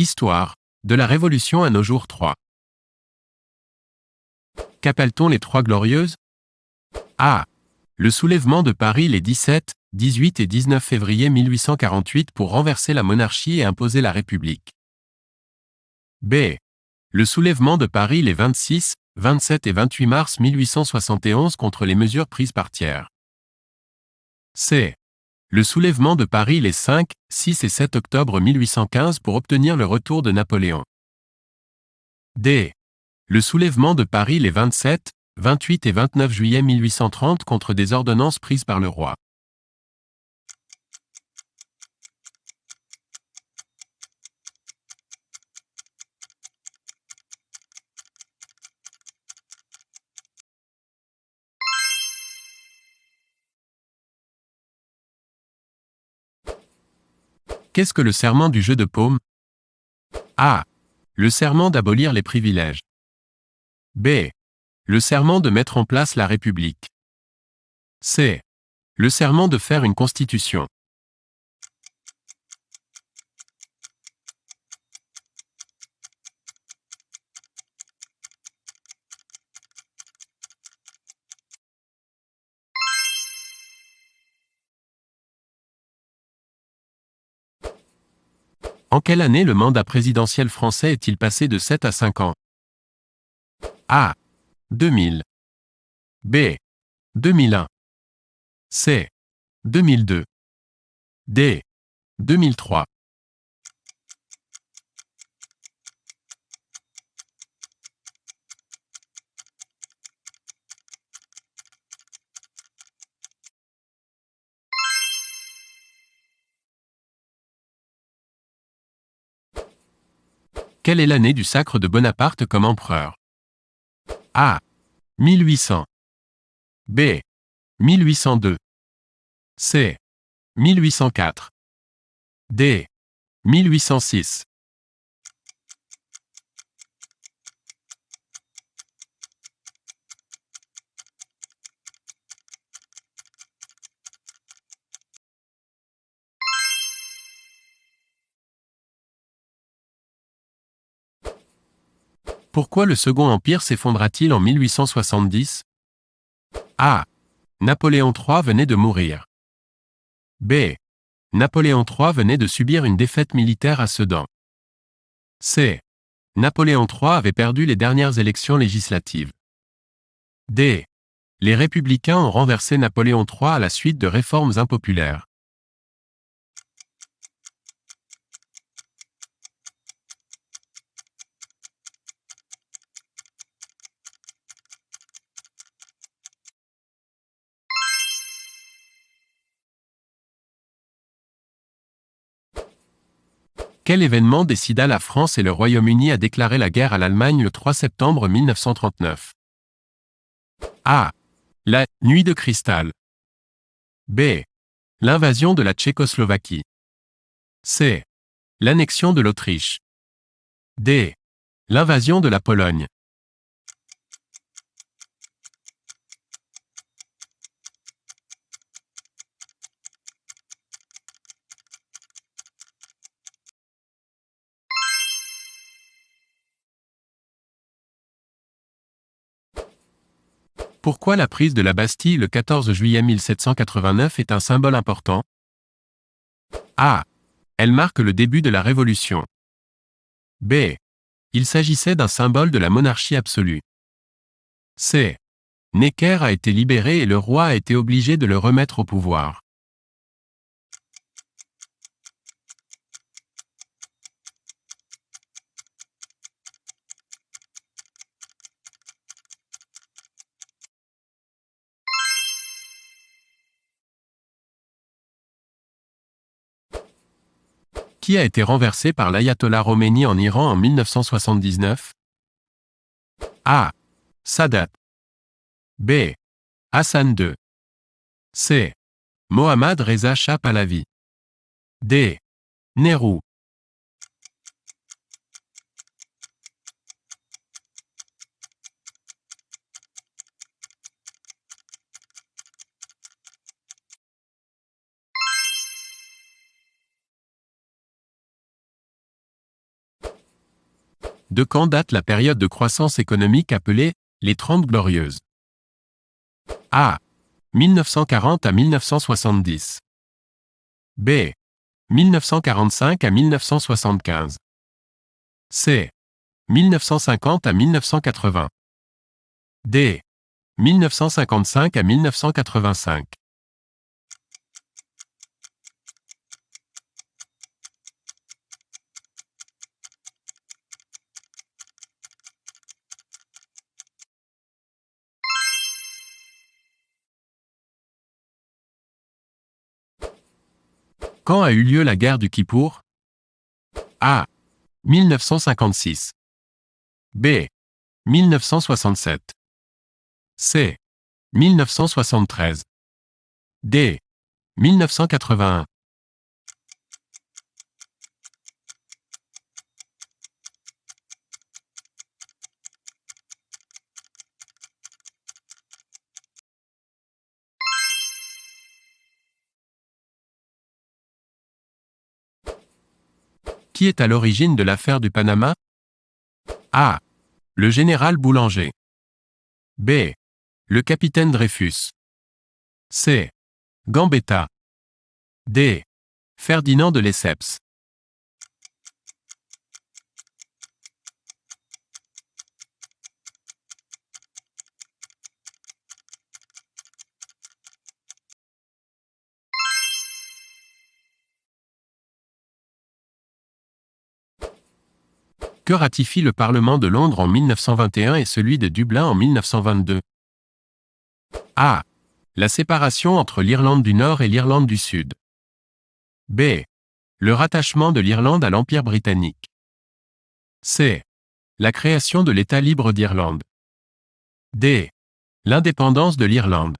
Histoire. De la Révolution à nos jours 3. Qu'appelle-t-on les Trois Glorieuses? A. Le soulèvement de Paris les 17, 18 et 19 février 1848 pour renverser la monarchie et imposer la République. B. Le soulèvement de Paris les 26, 27 et 28 mars 1871 contre les mesures prises par Thiers. C. Le soulèvement de Paris les 5, 6 et 7 octobre 1815 pour obtenir le retour de Napoléon. D. Le soulèvement de Paris les 27, 28 et 29 juillet 1830 contre des ordonnances prises par le roi. Qu'est-ce que le serment du jeu de paume? A. Le serment d'abolir les privilèges. B. Le serment de mettre en place la République. C. Le serment de faire une constitution. En quelle année le mandat présidentiel français est-il passé de 7 à 5 ans? A. 2000. B. 2001. C. 2002. D. 2003. Quelle est l'année du sacre de Bonaparte comme empereur? A. 1800. B. 1802. C. 1804. D. 1806. Pourquoi le Second Empire s'effondra-t-il en 1870? A. Napoléon III venait de mourir. B. Napoléon III venait de subir une défaite militaire à Sedan. C. Napoléon III avait perdu les dernières élections législatives. D. Les républicains ont renversé Napoléon III à la suite de réformes impopulaires. Quel événement décida la France et le Royaume-Uni à déclarer la guerre à l'Allemagne le 3 septembre 1939? A. La « Nuit de cristal ». B. L'invasion de la Tchécoslovaquie. C. L'annexion de l'Autriche. D. L'invasion de la Pologne. Pourquoi la prise de la Bastille le 14 juillet 1789 est un symbole important? A. Elle marque le début de la Révolution. B. Il s'agissait d'un symbole de la monarchie absolue. C. Necker a été libéré et le roi a été obligé de le remettre au pouvoir. Qui a été renversé par l'ayatollah Khomeini en Iran en 1979? A. Sadat. B. Hassan II. C. Mohammad Reza Shah Pahlavi. D. Nehru. De quand date la période de croissance économique appelée les 30 Glorieuses? A. 1940 à 1970. B. 1945 à 1975. C. 1950 à 1980. D. 1955 à 1985. Quand a eu lieu la guerre du Kippour? A. 1956. B. 1967. C. 1973. D. 1981. Qui est à l'origine de l'affaire du Panama? A. Le général Boulanger. B. Le capitaine Dreyfus. C. Gambetta. D. Ferdinand de Lesseps. Que ratifie le Parlement de Londres en 1921 et celui de Dublin en 1922? A. La séparation entre l'Irlande du Nord et l'Irlande du Sud. B. Le rattachement de l'Irlande à l'Empire britannique. C. La création de l'État libre d'Irlande. D. L'indépendance de l'Irlande.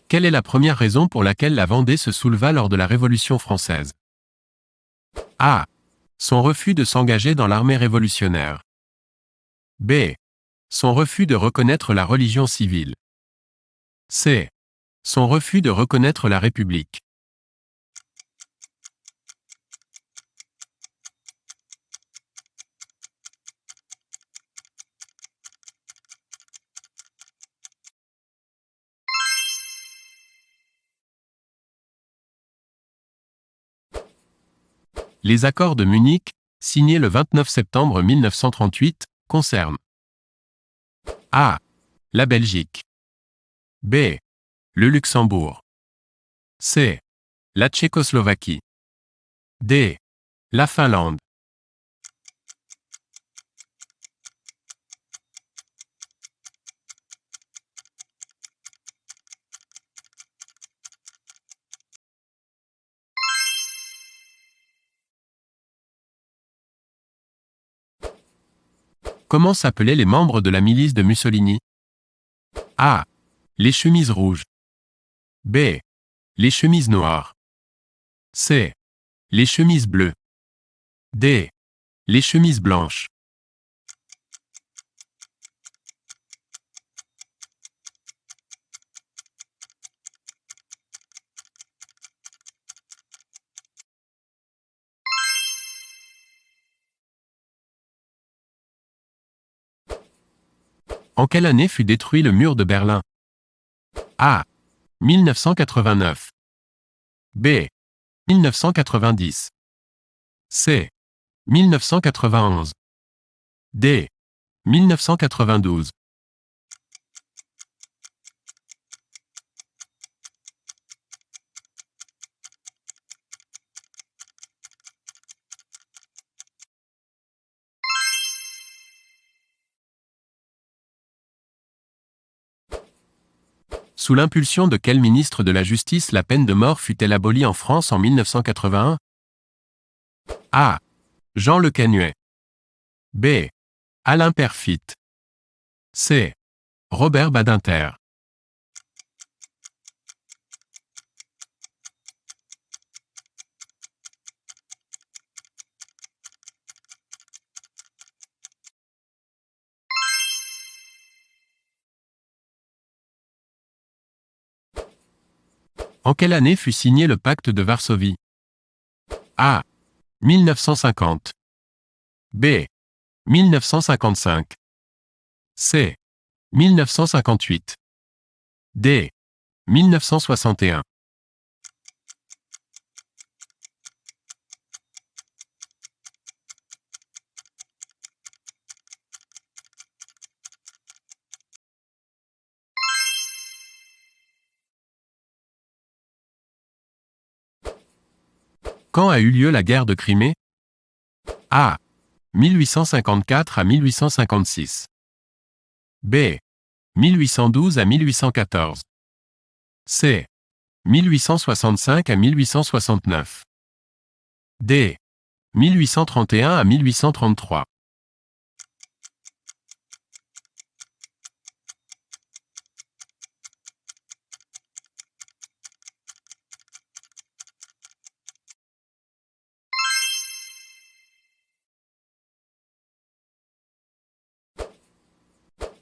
Quelle est la première raison pour laquelle la Vendée se souleva lors de la Révolution française? A. Son refus de s'engager dans l'armée révolutionnaire. B. Son refus de reconnaître la religion civile. C. Son refus de reconnaître la République. Les accords de Munich, signés le 29 septembre 1938, concernent A. La Belgique. B. Le Luxembourg. C. La Tchécoslovaquie. D. La Finlande. Comment s'appelaient les membres de la milice de Mussolini? A. Les chemises rouges. B. Les chemises noires. C. Les chemises bleues. D. Les chemises blanches. En quelle année fut détruit le mur de Berlin? A. 1989. B. 1990. C. 1991. D. 1992. Sous l'impulsion de quel ministre de la Justice la peine de mort fut-elle abolie en France en 1981? A. Jean Le Canuet. B. Alain Peyrefitte. C. Robert Badinter. En quelle année fut signé le pacte de Varsovie? A. 1950. B. 1955. C. 1958. D. 1961. Quand a eu lieu la guerre de Crimée? A. 1854 à 1856. B. 1812 à 1814. C. 1865 à 1869. D. 1831 à 1833.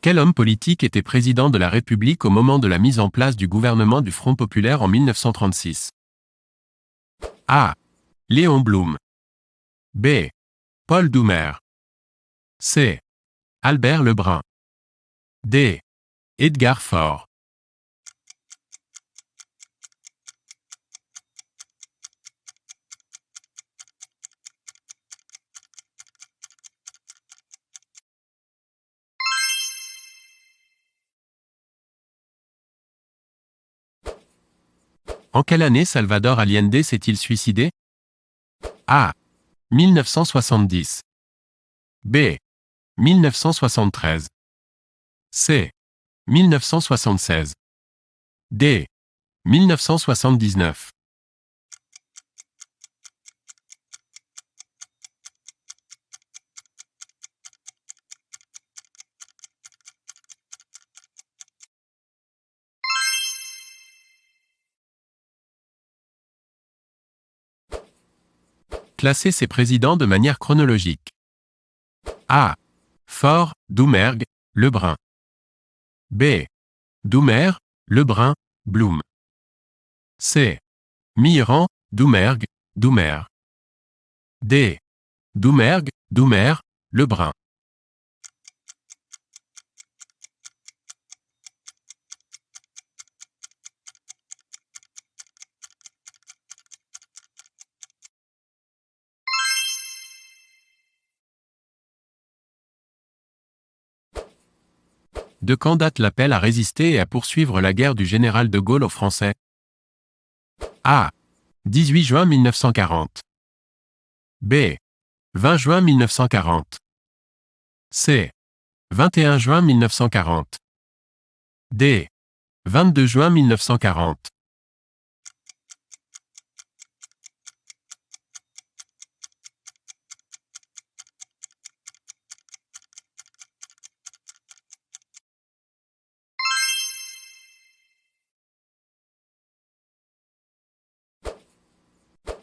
Quel homme politique était président de la République au moment de la mise en place du gouvernement du Front populaire en 1936? A. Léon Blum. B. Paul Doumer. C. Albert Lebrun. D. Edgar Faure. En quelle année Salvador Allende s'est-il suicidé? A. 1970. B. 1973. C. 1976. D. 1979. Classez ces présidents de manière chronologique. A. Faure, Doumergue, Lebrun. B. Doumer, Lebrun, Blum. C. Mitterrand, Doumergue, Doumer. D. Doumergue, Doumer, Lebrun. De quand date l'appel à résister et à poursuivre la guerre du général de Gaulle aux Français? A. 18 juin 1940. B. 20 juin 1940. C. 21 juin 1940. D. 22 juin 1940.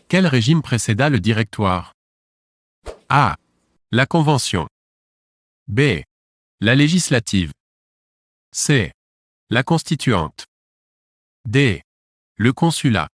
Quel régime précéda le Directoire? A. La Convention. B. La législative. C. La constituante. D. Le consulat.